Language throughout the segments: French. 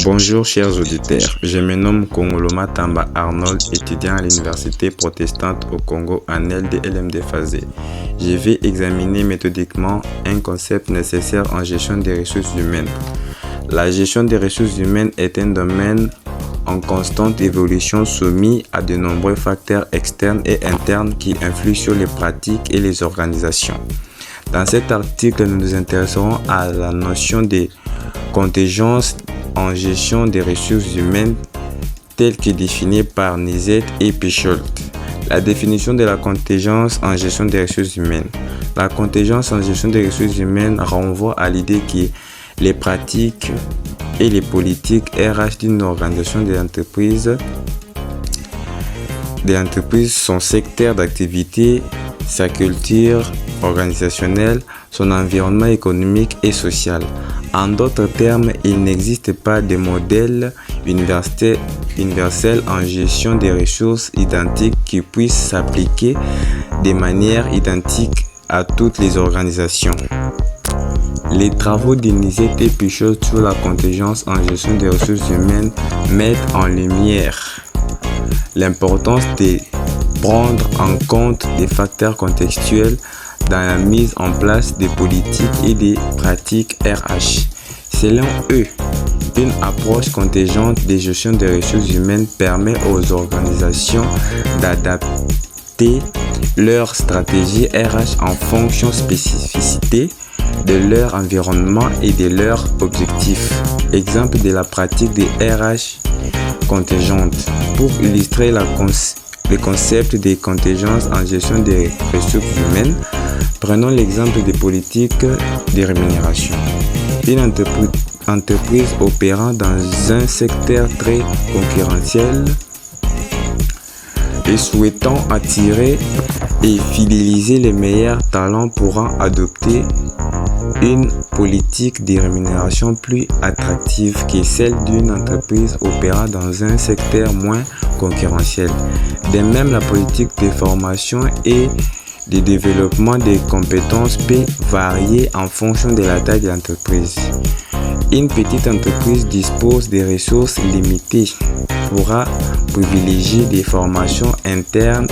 Bonjour chers auditeurs, je me nomme Kongoloma Tamba Arnold, étudiant à l'Université protestante au Congo en LD Phasé. Je vais examiner méthodiquement un concept nécessaire en gestion des ressources humaines. La gestion des ressources humaines est un domaine en constante évolution soumis à de nombreux facteurs externes et internes qui influent sur les pratiques et les organisations. Dans cet article, nous nous intéresserons à la notion de contingence en gestion des ressources humaines telle que définie par Nizet et Picholt. La définition de la contingence en gestion des ressources humaines. La contingence en gestion des ressources humaines renvoie à l'idée que les pratiques et les politiques RH d'une organisation des entreprises, son secteur d'activité, sa culture organisationnelle, son environnement économique et social. En d'autres termes, il n'existe pas de modèle universel en gestion des ressources identiques qui puisse s'appliquer de manière identique à toutes les organisations. Les travaux de Nizet et Picholt sur la contingence en gestion des ressources humaines mettent en lumière l'importance de prendre en compte des facteurs contextuels dans la mise en place des politiques et des pratiques RH. Selon eux, une approche contingente de gestion des ressources humaines permet aux organisations d'adapter leur stratégie RH en fonction spécificité de leur environnement et de leurs objectifs. Exemple de la pratique des RH contingente. Pour illustrer le concept de contingence en gestion des ressources humaines, prenons l'exemple des politiques de rémunération. Une entreprise opérant dans un secteur très concurrentiel et souhaitant attirer et fidéliser les meilleurs talents pourra adopter une politique de rémunération plus attractive que celle d'une entreprise opérant dans un secteur moins concurrentiel. De même, la politique de formation et de développement des compétences peut varier en fonction de la taille de l'entreprise. Une petite entreprise dispose de ressources limitées, pourra privilégier des formations internes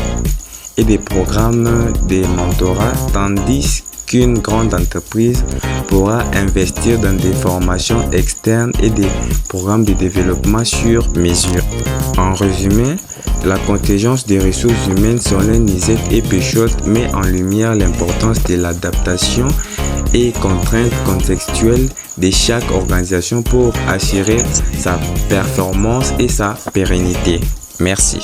et des programmes de mentorat, tandis qu'une grande entreprise pourra investir dans des formations externes et des programmes de développement sur mesure. En résumé, la contingence des ressources humaines selon Nizet et Picholt met en lumière l'importance de l'adaptation et contraintes contextuelles de chaque organisation pour assurer sa performance et sa pérennité. Merci.